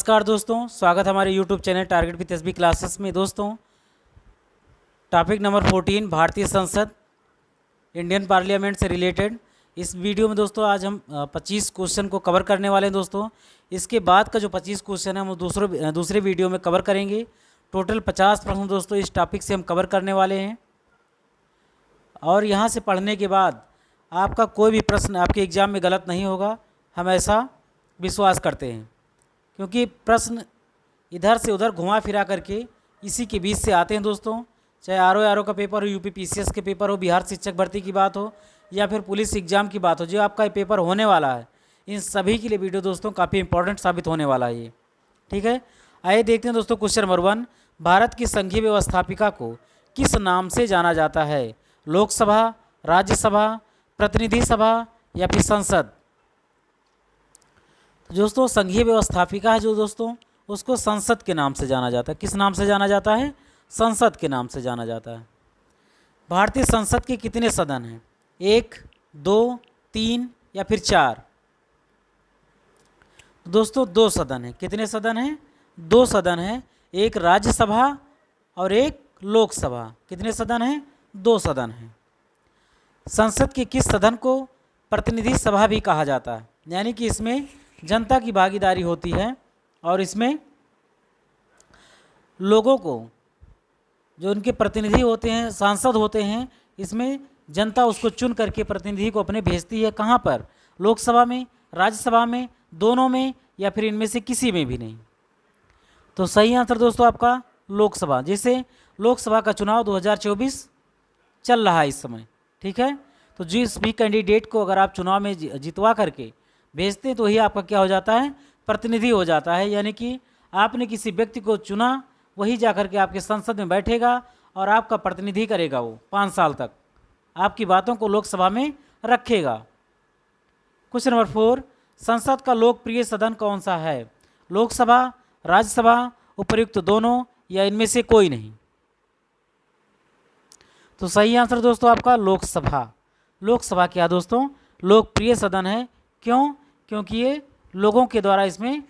नमस्कार दोस्तों, स्वागत है हमारे YouTube channel target with SB classes में। दोस्तों, टॉपिक नंबर 14 भारतीय संसद इंडियन पार्लियामेंट से रिलेटेड। इस वीडियो में दोस्तों आज हम 25 क्वेश्चन को कवर करने वाले हैं। दोस्तों, इसके बाद का जो 25 क्वेश्चन है वो दूसरे वीडियो में कवर करेंगे। टोटल 50 प्रश्न दोस्तों इस टॉपिक से हम कवर करने वाले हैं। और यहाँ से पढ़ने के बाद आपका कोई भी प्रश्न आपके एग्ज़ाम में गलत नहीं होगा, हम ऐसा विश्वास करते हैं, क्योंकि प्रश्न इधर से उधर घुमा फिरा करके इसी के बीच से आते हैं। दोस्तों, चाहे आरओ का पेपर हो, यूपी पीसीएस के पेपर हो, बिहार शिक्षक भर्ती की बात हो या फिर पुलिस एग्ज़ाम की बात हो, जो आपका पेपर होने वाला है, इन सभी के लिए वीडियो दोस्तों काफ़ी इंपॉर्टेंट साबित होने वाला है ये। ठीक है, आइए देखते हैं दोस्तों। क्वेश्चन नंबर 1, भारत की संघीय व्यवस्थापिका को किस नाम से जाना जाता है? लोकसभा, राज्यसभा, प्रतिनिधि सभा या फिर संसद? दोस्तों, संघीय व्यवस्थापिका है जो दोस्तों उसको संसद के नाम से जाना जाता है। किस नाम से जाना जाता है? संसद के नाम से जाना जाता है। भारतीय संसद के कितने सदन हैं? 1, 2, 3 या फिर 4? दोस्तों 2 सदन हैं। कितने सदन हैं? 2 सदन हैं, एक राज्यसभा और एक लोकसभा। कितने सदन हैं? 2 सदन हैं। संसद के किस सदन को प्रतिनिधि सभा भी कहा जाता है? यानी कि इसमें जनता की भागीदारी होती है और इसमें लोगों को, जो उनके प्रतिनिधि होते हैं, सांसद होते हैं, इसमें जनता उसको चुन करके प्रतिनिधि को अपने भेजती है। कहाँ पर? लोकसभा में, राज्यसभा में, दोनों में या फिर इनमें से किसी में भी नहीं। तो सही आंसर दोस्तों आपका लोकसभा। जैसे लोकसभा का चुनाव 2024 चल रहा है इस समय। ठीक है, तो जिस भी कैंडिडेट को अगर आप चुनाव में जितवा करके भेजते हैं तो ही आपका क्या हो जाता है? प्रतिनिधि हो जाता है। यानी कि आपने किसी व्यक्ति को चुना, वही जाकर के आपके संसद में बैठेगा और आपका प्रतिनिधि करेगा। वो 5 साल तक आपकी बातों को लोकसभा में रखेगा। क्वेश्चन नंबर 4, संसद का लोकप्रिय सदन कौन सा है? लोकसभा, राज्यसभा, उपर्युक्त दोनों या इनमें से कोई नहीं? तो सही आंसर दोस्तों आपका लोकसभा। लोकसभा क्या दोस्तों? लोकप्रिय सदन है। क्यों? क्योंकि ये लोगों के द्वारा इसमें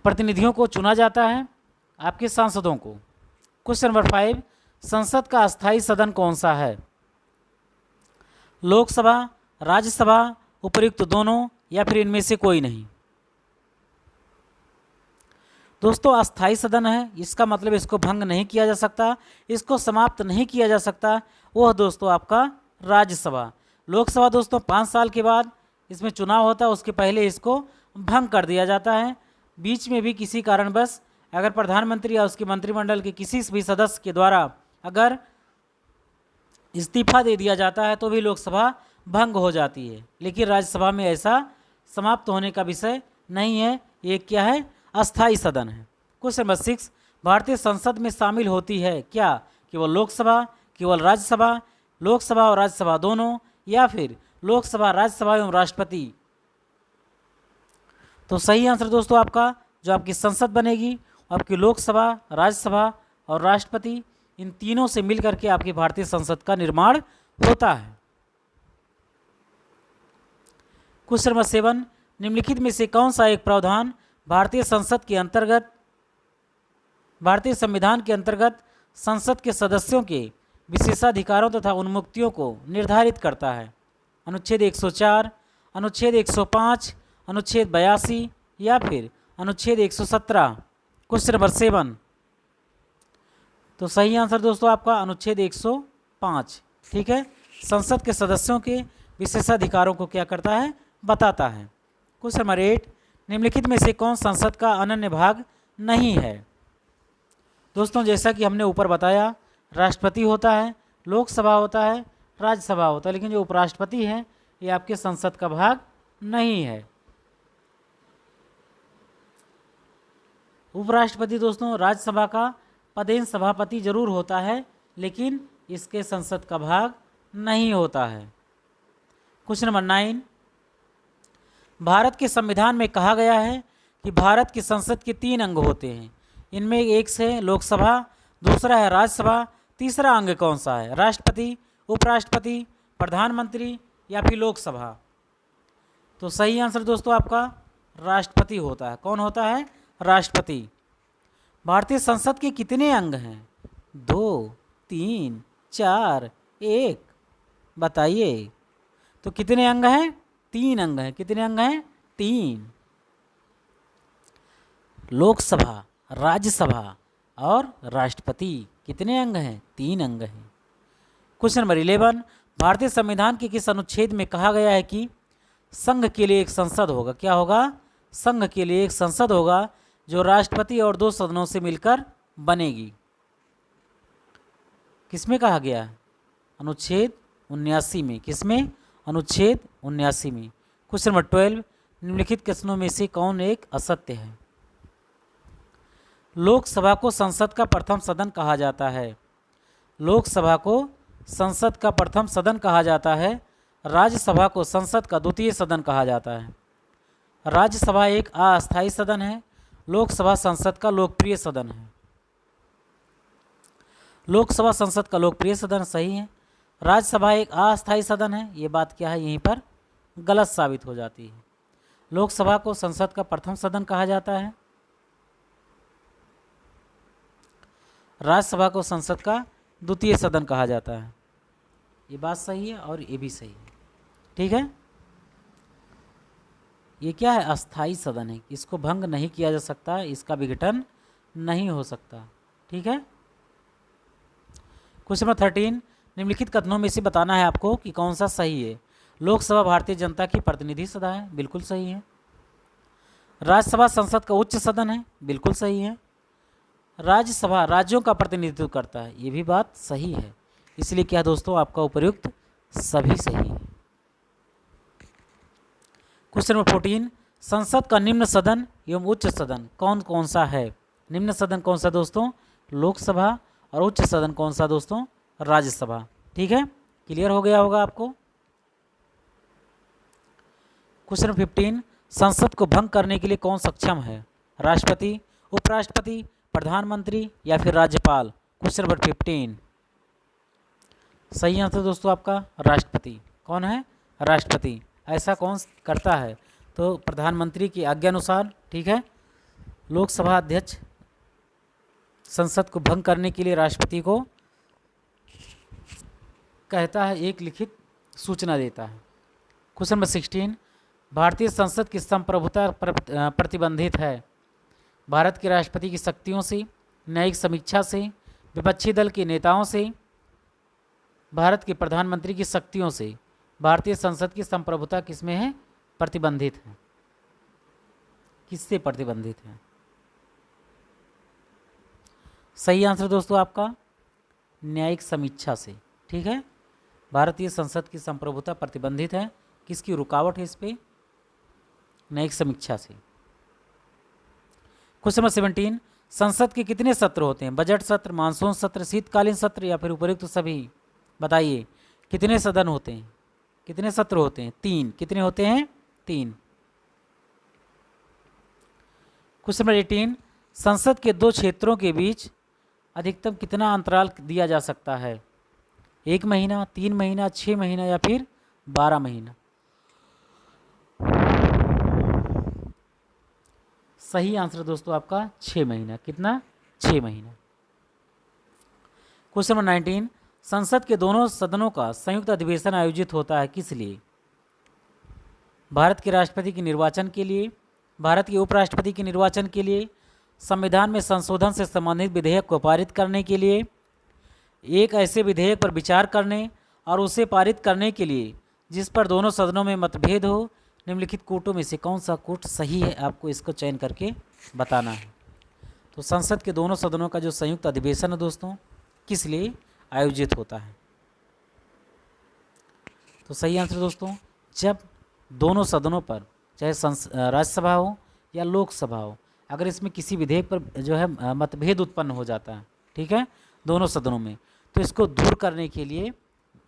प्रतिनिधियों को चुना जाता है, आपके सांसदों को। क्वेश्चन नंबर 5, संसद का अस्थायी सदन कौन सा है? लोकसभा, राज्यसभा, उपर्युक्त दोनों या फिर इनमें से कोई नहीं? दोस्तों, अस्थायी सदन है, इसका मतलब इसको भंग नहीं किया जा सकता, इसको समाप्त नहीं किया जा सकता। वह दोस्तों आपका राज्यसभा। लोकसभा दोस्तों 5 साल के बाद इसमें चुनाव होता है, उसके पहले इसको भंग कर दिया जाता है। बीच में भी किसी कारणवश अगर प्रधानमंत्री या उसके मंत्रिमंडल के किसी भी सदस्य के द्वारा अगर इस्तीफा दे दिया जाता है तो भी लोकसभा भंग हो जाती है। लेकिन राज्यसभा में ऐसा समाप्त होने का विषय नहीं है। ये क्या है? अस्थायी सदन है। क्वेश्चन नंबर 6, भारतीय संसद में शामिल होती है क्या केवल लोकसभा, केवल राज्यसभा, लोकसभा और राज्यसभा दोनों या फिर लोकसभा, राज्यसभा एवं राष्ट्रपति? तो सही आंसर दोस्तों आपका, जो आपकी संसद बनेगी आपकी लोकसभा, राज्यसभा और राष्ट्रपति, इन तीनों से मिलकर के आपकी भारतीय संसद का निर्माण होता है। क्वेश्चन नंबर 7, निम्नलिखित में से कौन सा एक प्रावधान भारतीय संसद के अंतर्गत, भारतीय संविधान के अंतर्गत संसद के सदस्यों के विशेषाधिकारों तथा उन्मुक्तियों को निर्धारित करता है? अनुच्छेद 104, अनुच्छेद 105, अनुच्छेद 82 या फिर अनुच्छेद 117? क्वेश्चन नंबर 7, तो सही आंसर दोस्तों आपका अनुच्छेद 105। ठीक है, संसद के सदस्यों के विशेषाधिकारों को क्या करता है? बताता है। क्वेश्चन नंबर 8, निम्नलिखित में से कौन संसद का अनन्य भाग नहीं है? दोस्तों, जैसा कि हमने ऊपर बताया, राष्ट्रपति होता है, लोकसभा होता है, राज्यसभा होता है, लेकिन जो उपराष्ट्रपति है ये आपके संसद का भाग नहीं है। उपराष्ट्रपति दोस्तों राज्यसभा का पदेन सभापति जरूर होता है, लेकिन इसके संसद का भाग नहीं होता है। क्वेश्चन नंबर 9, भारत के संविधान में कहा गया है कि भारत की संसद के 3 अंग होते हैं। इनमें एक से लोकसभा, दूसरा है राज्यसभा, तीसरा अंग कौन सा है? राष्ट्रपति, उपराष्ट्रपति, प्रधानमंत्री या फिर लोकसभा? तो सही आंसर दोस्तों आपका राष्ट्रपति होता है। कौन होता है? राष्ट्रपति। भारतीय संसद के कितने अंग हैं? 2, 3, 4, 1, बताइए। तो कितने अंग हैं? 3 अंग हैं। कितने अंग हैं? 3। लोकसभा, राज्यसभा और राष्ट्रपति कितने अंग हैं? 3 अंग हैं। क्वेश्चन नंबर 11, भारतीय संविधान के किस अनुच्छेद में कहा गया है कि संघ के लिए एक संसद होगा? क्या होगा? संघ के लिए एक संसद होगा जो राष्ट्रपति और 2 सदनों से मिलकर बनेगी। किसमें कहा गया है? अनुच्छेद 79 में। किसमें? अनुच्छेद 79 में। क्वेश्चन नंबर 12, निम्नलिखित कथनों में से कौन एक असत्य है? लोकसभा को संसद का प्रथम सदन कहा जाता है। लोकसभा को संसद का प्रथम सदन कहा जाता है। राज्यसभा को संसद का द्वितीय सदन कहा जाता है। राज्यसभा एक अस्थायी सदन है। लोकसभा संसद का लोकप्रिय सदन है। लोकसभा संसद का लोकप्रिय सदन सही है। राज्यसभा एक अस्थायी सदन है। ये बात क्या है? यहीं पर गलत साबित हो जाती है। लोकसभा को संसद का प्रथम सदन कहा जाता है। राज्यसभा को संसद का द्वितीय सदन कहा जाता है। ये बात सही है और ये भी सही है। ठीक है। ये क्या है? अस्थाई सदन है। इसको भंग नहीं किया जा सकता, इसका विघटन नहीं हो सकता। ठीक है। क्वेश्चन नंबर 13, निम्नलिखित कथनों में से बताना है आपको कि कौन सा सही है। लोकसभा भारतीय जनता की प्रतिनिधि सभा है। बिल्कुल सही है। राज्यसभा संसद का उच्च सदन है। बिल्कुल सही है। राज्यसभा राज्यों का प्रतिनिधित्व करता है। ये भी बात सही है। इसलिए क्या दोस्तों, आपका उपर्युक्त सभी सही है। क्वेश्चन नंबर 14, संसद का निम्न सदन एवं उच्च सदन कौन कौन सा है? निम्न सदन कौन सा दोस्तों? लोकसभा। और उच्च सदन कौन सा दोस्तों? राज्यसभा। ठीक है, क्लियर हो गया होगा आपको। क्वेश्चन नंबर 15, संसद को भंग करने के लिए कौन सक्षम है? राष्ट्रपति, उपराष्ट्रपति, प्रधानमंत्री या फिर राज्यपाल? क्वेश्चन नंबर 15 सही आंसर दोस्तों आपका राष्ट्रपति। कौन है? राष्ट्रपति। ऐसा कौन करता है? तो प्रधानमंत्री की आज्ञानुसार। ठीक है। लोकसभा अध्यक्ष संसद को भंग करने के लिए राष्ट्रपति को कहता है, एक लिखित सूचना देता है। क्वेश्चन नंबर 16, भारतीय संसद की संप्रभुता प्रतिबंधित है। भारत के राष्ट्रपति की शक्तियों से, न्यायिक समीक्षा से, विपक्षी दल के नेताओं से, भारत के प्रधानमंत्री की शक्तियों से भारतीय संसद की संप्रभुता किसमें है? प्रतिबंधित है। किससे प्रतिबंधित है? सही आंसर दोस्तों आपका न्यायिक समीक्षा से। ठीक है। भारतीय संसद की संप्रभुता प्रतिबंधित है। किसकी रुकावट है इस पे? न्यायिक समीक्षा से। क्वेश्चन नंबर 17, संसद के कितने सत्र होते हैं? बजट सत्र, मानसून सत्र, शीतकालीन सत्र या फिर उपयुक्त सभी? बताइए कितने सदन होते हैं? कितने सत्र होते हैं? 3। कितने होते हैं? 3। क्वेश्चन नंबर 18, संसद के 2 क्षेत्रों के बीच अधिकतम कितना अंतराल दिया जा सकता है? 1 महीना, 3 महीना, 6 महीना या फिर 12 महीना? सही आंसर दोस्तों आपका 6 महीना। कितना? 6 महीना। क्वेश्चन नंबर 19, संसद के दोनों सदनों का संयुक्त अधिवेशन आयोजित होता है किस लिए? भारत के राष्ट्रपति के निर्वाचन के लिए, भारत के उपराष्ट्रपति के निर्वाचन के लिए, संविधान में संशोधन से संबंधित विधेयक को पारित करने के लिए, एक ऐसे विधेयक पर विचार करने और उसे पारित करने के लिए जिस पर दोनों सदनों में मतभेद हो। निम्नलिखित कूटों में से कौन सा कूट सही है? आपको इसको चयन करके बताना है। तो संसद के दोनों सदनों का जो संयुक्त अधिवेशन है दोस्तों, किस लिए आयोजित होता है? तो सही आंसर दोस्तों, जब दोनों सदनों पर, चाहे राज्यसभा हो या लोकसभा हो, अगर इसमें किसी विधेयक पर जो है मतभेद उत्पन्न हो जाता है, ठीक है, दोनों सदनों में, तो इसको दूर करने के लिए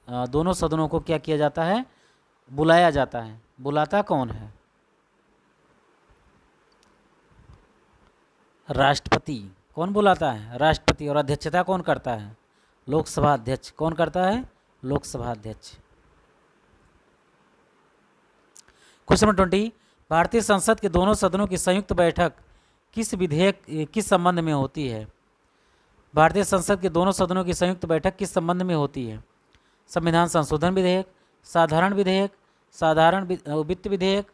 दोनों सदनों को क्या किया जाता है? बुलाया जाता है। बुलाता कौन है? राष्ट्रपति। कौन बुलाता है? राष्ट्रपति। और अध्यक्षता कौन करता है? लोकसभा अध्यक्ष। कौन करता है? लोकसभा अध्यक्ष। क्वेश्चन नंबर 20, भारतीय संसद के दोनों सदनों की संयुक्त बैठक किस विधेयक किस संबंध में होती है? भारतीय संसद के दोनों सदनों की संयुक्त बैठक किस संबंध में होती है? संविधान संशोधन विधेयक, साधारण विधेयक, साधारण वित्त विधेयक,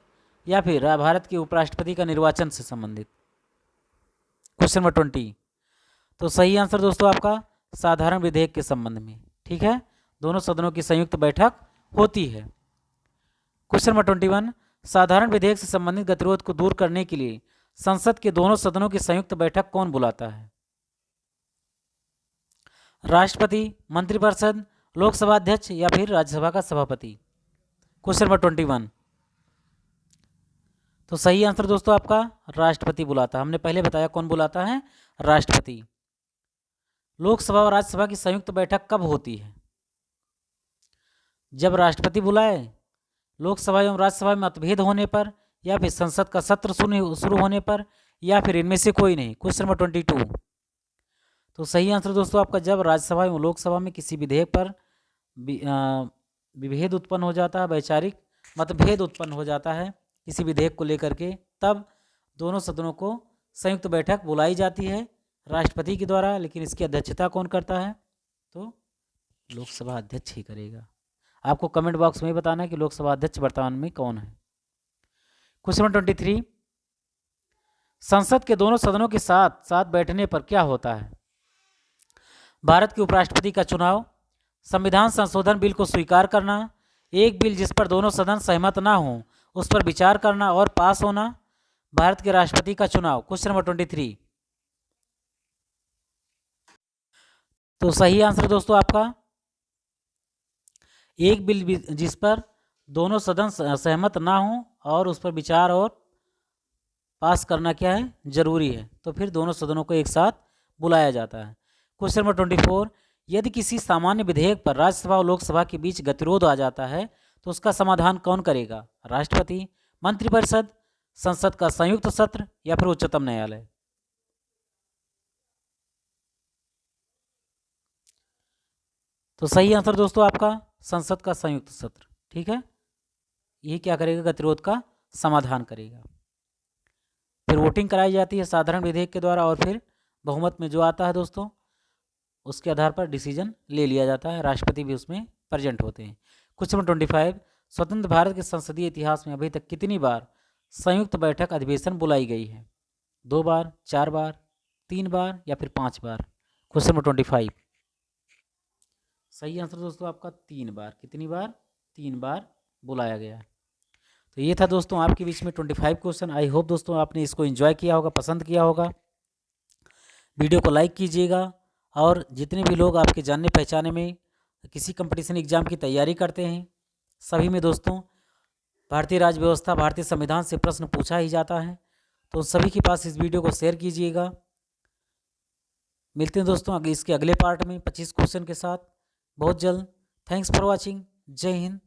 या फिर भारत के उपराष्ट्रपति का निर्वाचन से संबंधित। Question number 20। तो सही आंसर दोस्तों आपका साधारण विधेयक के संबंध में। ठीक है, दोनों सदनों की संयुक्त बैठक होती है। Question number 21। साधारण विधेयक से संबंधित गतिरोध को दूर करने के लिए संसद के दोनों सदनों की संयुक्त बैठक कौन बुलाता है? राष्ट्रपति, मंत्रिपरिषद, लोकसभा अध्यक्ष या फिर राज्यसभा का सभापति। Question number 21। तो सही आंसर दोस्तों आपका राष्ट्रपति बुलाता है। हमने पहले बताया कौन बुलाता है, राष्ट्रपति। लोकसभा और राज्यसभा की संयुक्त बैठक कब होती है? जब राष्ट्रपति बुलाए, लोकसभा एवं राज्यसभा में मतभेद होने पर, या फिर संसद का सत्र शुरू होने पर, या फिर इनमें से कोई नहीं। Question number 22। तो सही आंसर दोस्तों आपका जब राज्यसभा एवं लोकसभा में किसी विधेयक पर विभेद उत्पन्न हो जाता है, वैचारिक मतभेद उत्पन्न हो जाता है किसी विधेयक को लेकर के, तब दोनों सदनों को संयुक्त बैठक बुलाई जाती है राष्ट्रपति के द्वारा। लेकिन इसकी अध्यक्षता कौन करता है? तो लोकसभा अध्यक्ष ही करेगा। आपको कमेंट बॉक्स में बताना है कि लोकसभा अध्यक्ष वर्तमान में कौन है। Question number 23। संसद के दोनों सदनों के साथ साथ बैठने पर क्या होता है? भारत के उपराष्ट्रपति का चुनाव, संविधान संशोधन बिल को स्वीकार करना, एक बिल जिस पर दोनों सदन सहमत ना हो उस पर विचार करना और पास होना, भारत के राष्ट्रपति का चुनाव। Question number 23। तो सही आंसर दोस्तों आपका एक बिल जिस पर दोनों सदन सहमत ना हो और उस पर विचार और पास करना क्या है, जरूरी है, तो फिर दोनों सदनों को एक साथ बुलाया जाता है। Question number 24। यदि किसी सामान्य विधेयक पर राज्यसभा और लोकसभा के बीच गतिरोध आ जाता है तो उसका समाधान कौन करेगा? राष्ट्रपति, मंत्रिपरिषद, संसद का संयुक्त सत्र या फिर उच्चतम न्यायालय। तो सही आंसर दोस्तों आपका संसद का संयुक्त सत्र। ठीक है, ये क्या करेगा, गतिरोध का समाधान करेगा। फिर वोटिंग कराई जाती है साधारण विधेयक के द्वारा और फिर बहुमत में जो आता है दोस्तों उसके आधार पर डिसीजन ले लिया जाता है। राष्ट्रपति भी उसमें प्रेजेंट होते हैं। Question number 25। स्वतंत्र भारत के संसदीय इतिहास में अभी तक कितनी बार संयुक्त बैठक अधिवेशन बुलाई गई है? 2 बार, 4 बार, 3 बार या फिर 5 बार। Question number 25। सही आंसर दोस्तों आपका 3 बार। कितनी बार? 3 बार बुलाया गया। तो ये था दोस्तों आपके बीच में 25 क्वेश्चन। आई होप दोस्तों आपने इसको एंजॉय किया होगा, पसंद किया होगा। वीडियो को लाइक कीजिएगा और जितने भी लोग आपके जानने पहचाने में किसी कंपटीशन एग्जाम की तैयारी करते हैं, सभी में दोस्तों भारतीय राज्य व्यवस्था, भारतीय संविधान से प्रश्न पूछा ही जाता है, तो सभी के पास इस वीडियो को शेयर कीजिएगा। मिलते हैं दोस्तों इसके अगले पार्ट में 25 क्वेश्चन के साथ बहुत जल्द। Thanks for watching. जय हिंद,